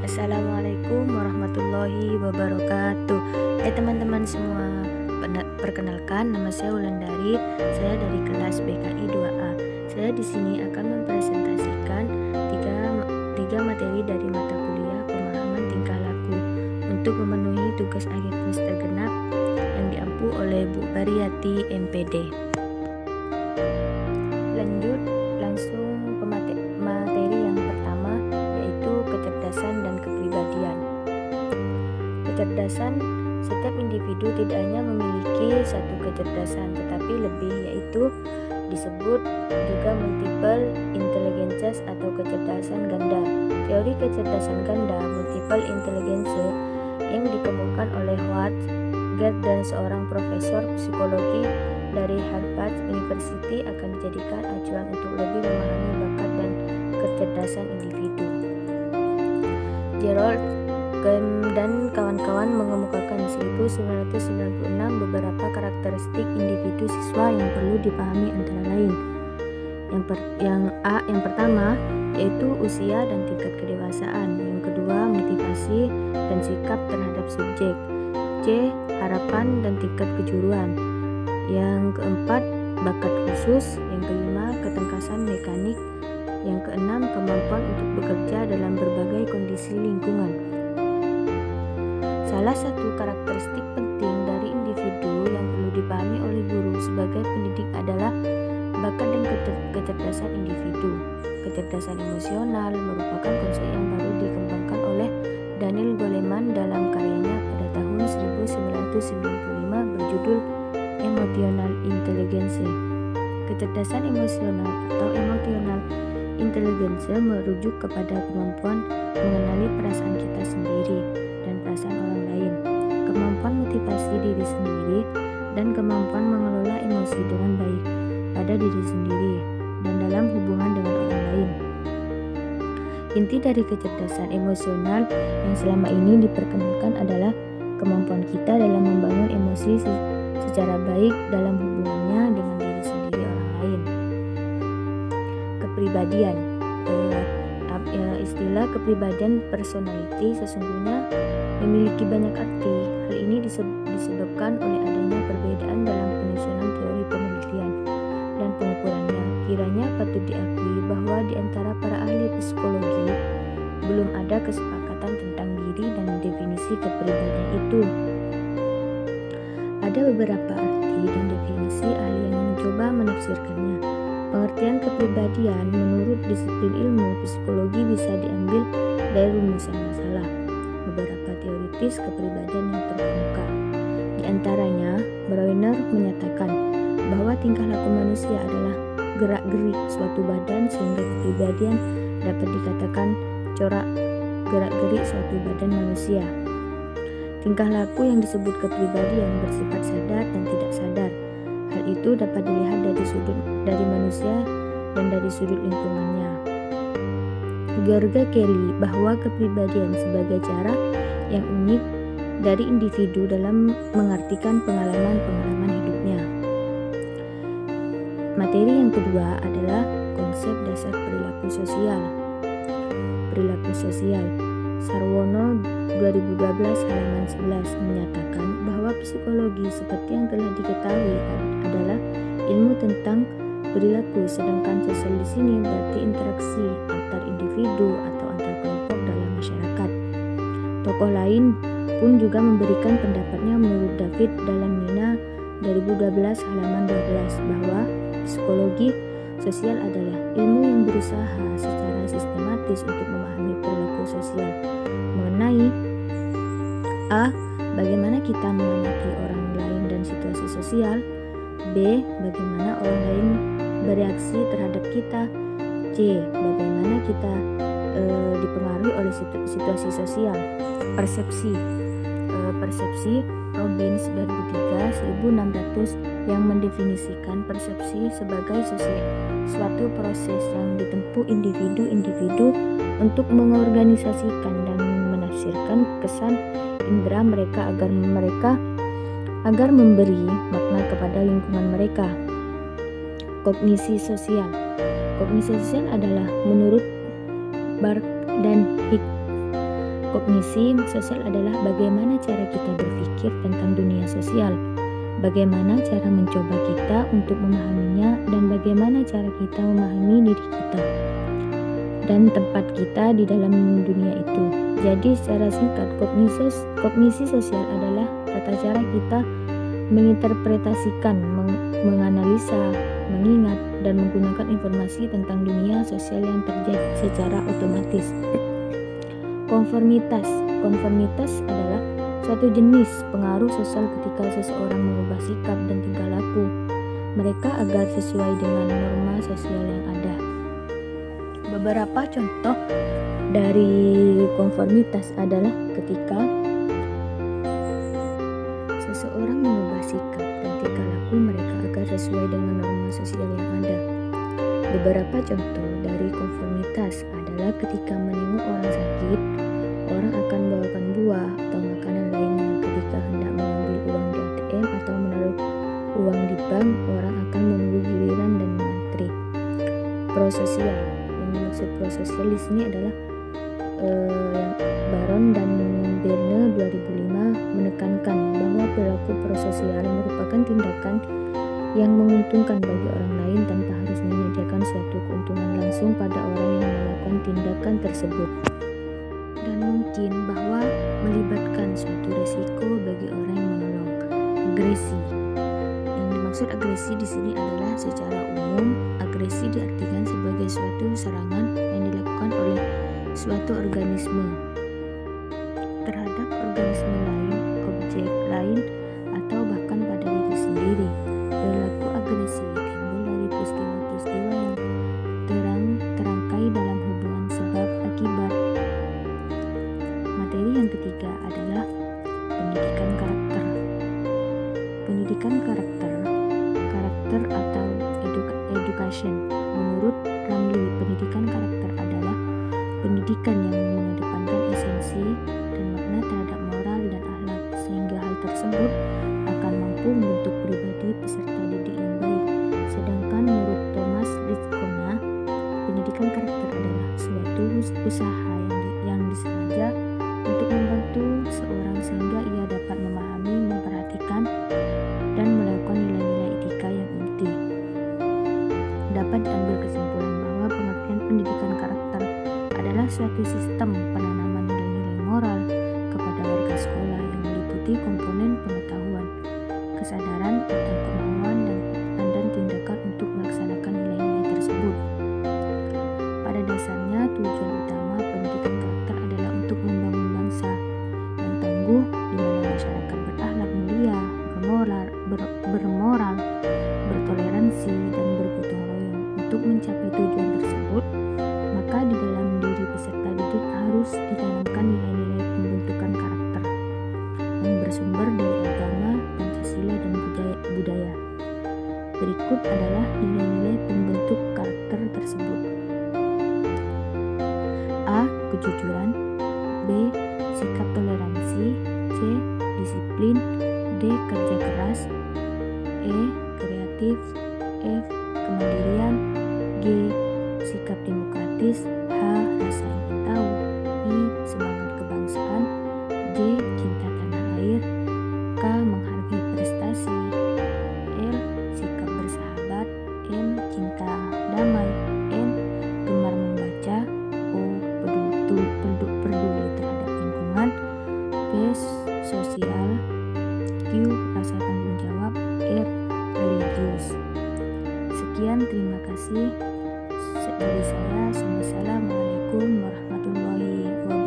Assalamualaikum warahmatullahi wabarakatuh. Hai teman-teman semua, perkenalkan nama saya Wulandari. Saya dari kelas BKI 2A. Saya di sini akan mempresentasikan tiga materi dari mata kuliah pemahaman tingkah laku untuk memenuhi tugas akhir semester genap yang diampu oleh Bu Bariyati MPD. Lanjut langsung ke materi yang pertama, yaitu kecerdasan dan kepribadian. Kecerdasan, setiap individu tidak hanya memiliki satu kecerdasan tetapi lebih, yaitu disebut juga multiple intelligence atau kecerdasan ganda. Teori kecerdasan ganda multiple intelligence yang dikemukakan oleh Howard Gard dan seorang profesor psikologi dari Harvard University akan dijadikan acuan untuk lebih memahami bakat dan kecerdasan individu. Gerald dan kawan-kawan mengemukakan 1996 beberapa karakteristik individu siswa yang perlu dipahami antara lain. Yang pertama yaitu usia dan tingkat kedewasaan. Yang kedua, motivasi dan sikap terhadap subjek. C. Harapan dan tingkat kejuruan. Yang keempat, bakat khusus. Yang kelima, ketangkasan mekanik. Yang keenam, kemampuan untuk bekerja dalam berbagai kondisi lingkungan. Salah satu karakteristik penting dari individu yang perlu dipahami oleh guru sebagai pendidik adalah bakat dan kecerdasan individu. Kecerdasan emosional merupakan konsep yang baru dikembangkan oleh Daniel Goleman dalam karyanya pada tahun 1995 berjudul Emotional Intelligence. Kecerdasan emosional atau emotional intelligence merujuk kepada kemampuan mengenali perasaan kita sendiri dan perasaan orang lain, kemampuan motivasi diri sendiri, dan kemampuan mengelola emosi dengan baik pada diri sendiri dan dalam hubungan dengan orang lain. Inti dari kecerdasan emosional yang selama ini diperkenalkan adalah kemampuan kita dalam membangun emosi secara baik dalam hubungannya dengan diri sendiri orang lain. Kepribadian, istilah kepribadian personality sesungguhnya memiliki banyak arti. Hal ini disebabkan oleh adanya perbedaan dalam penyusunan teori penelitian dan pengukurannya. Kiranya patut diakui bahwa di antara para ahli psikologi belum ada kesepakatan tentang diri dan definisi kepribadian itu. Ada beberapa arti dan definisi ahli yang mencoba menafsirkannya. Pengertian kepribadian menurut disiplin ilmu psikologi bisa diambil dari rumusan masalah. Beberapa teoritis kepribadian yang terkemuka. Di antaranya, Breuner menyatakan bahwa tingkah laku manusia adalah gerak-gerik suatu badan sehingga kepribadian dapat dikatakan corak gerak-gerik suatu badan manusia. Tingkah laku yang disebut kepribadian bersifat sadar dan tidak sadar. Hal itu dapat dilihat dari manusia dan dari sudut lingkungannya. George Kelly bahwa kepribadian sebagai cara yang unik dari individu dalam mengartikan pengalaman-pengalaman hidupnya. Materi yang kedua adalah konsep dasar perilaku sosial. Perilaku sosial. Sarwono 2012 halaman 11 menyatakan bahwa psikologi seperti yang telah diketahui adalah ilmu tentang perilaku, sedangkan sosial di sini berarti interaksi antar individu atau antar kelompok dalam masyarakat. Tokoh lain pun juga memberikan pendapatnya menurut David dalam Nina 2012 halaman 12 bahwa psikologi sosial adalah ilmu yang berusaha secara sistematis untuk memahami perilaku sosial mengenai A. Bagaimana kita mengamati orang lain dan situasi sosial. B. Bagaimana orang lain bereaksi terhadap kita. C. Bagaimana kita dipengaruhi oleh situasi sosial. Persepsi. Persepsi Robbins 2003 1600 yang mendefinisikan persepsi sebagai suatu proses yang ditempuh individu-individu untuk mengorganisasikan dan menafsirkan kesan indera mereka agar memberi makna kepada lingkungan mereka. Kognisi sosial. Kognisi sosial adalah menurut Bark dan Hicks Kognisi sosial adalah bagaimana cara kita berpikir tentang dunia sosial, bagaimana cara mencoba kita untuk memahaminya, dan bagaimana cara kita memahami diri kita dan tempat kita di dalam dunia itu. Jadi secara singkat, kognisi sosial adalah tata cara kita menginterpretasikan, menganalisa, mengingat, dan menggunakan informasi tentang dunia sosial yang terjadi secara otomatis. Konformitas adalah suatu jenis pengaruh sosial ketika seseorang mengubah sikap dan tingkah laku mereka agar sesuai dengan norma sosial yang ada. Beberapa contoh dari konformitas adalah ketika seseorang mengubah sikap dan tingkah laku mereka agar sesuai dengan norma sosial yang ada. Beberapa contoh dari konformitas adalah ketika menengok orang sakit, orang akan membawakan buah atau makanan lainnya. Ketika hendak mengambil uang di ATM atau menaruh uang di bank, orang akan menunggu giliran dan mengantri. Prososial, yang dimaksud prososial di sini adalah Baron dan Berne 2005 menekankan bahwa perilaku prososial merupakan tindakan yang menguntungkan bagi orang lain tanpa harus menyediakan suatu keuntungan langsung pada orang yang melakukan tindakan tersebut, dan mungkin bahwa melibatkan suatu resiko bagi orang yang menolong. Agresi, yang dimaksud agresi di sini adalah secara umum agresi diartikan sebagai suatu serangan yang dilakukan oleh suatu organisme terhadap organisme lain, objek lain, atau bahkan pada diri sendiri. Perilaku agresi timbul dari peristiwa-peristiwa yang terangkai dalam hubungan sebab akibat. Materi yang ketiga adalah pendidikan karakter. Pendidikan karakter atau education. Menurut Ramli, pendidikan karakter adalah pendidikan yang mengedepankan esensi dan makna terhadap moral dan akhlak, sehingga hal tersebut akan mampu membentuk pribadi peserta didik yang baik. Sedangkan menurut Thomas Litzkona, pendidikan karakter adalah suatu usaha yang disengaja untuk membantu seorang sehingga ia dapat memahami, memperhatikan, dan melakukan nilai-nilai etika yang inti. Dapat diambil kesimpulan bahwa pengertian pendidikan karakter adalah suatu sistem penanaman nilai-nilai moral kepada warga sekolah yang meliputi komponen pengetahuan, kesadaran tentang kemauan dan tindakan untuk melaksanakan nilai-nilai tersebut. Pada dasarnya, tujuan utama pendidikan karakter adalah untuk membangun bangsa yang tangguh, di mana masyarakat berakhlak mulia, bermoral, bertoleransi, dan bergotong royong. Untuk mencapai tujuan tersebut, maka di dalam diri peserta didik harus ditanamkan nilai-nilai pembentukan karakter yang bersumber dari agama, Pancasila, dan budaya. Berikut adalah nilai-nilai pembentuk karakter tersebut. A. Kejujuran. B. Sikap toleransi. C. Disiplin. D. Kerja keras. E. Kreatif. F. Kemandirian. G. Sikap demokratis. H. Rasa ingin tahu. I. Semangat kebangsaan. J. Cinta tanah air. K. Menghargai prestasi. L. Sikap bersahabat. N. Cinta damai. N. Gemar membaca. O. Peduli terhadap lingkungan. P. Sosial. Q. Rasa tanggung jawab. R. Religius. Sekian, terima kasih dari saya. Assalamualaikum warahmatullahi wabarakatuh.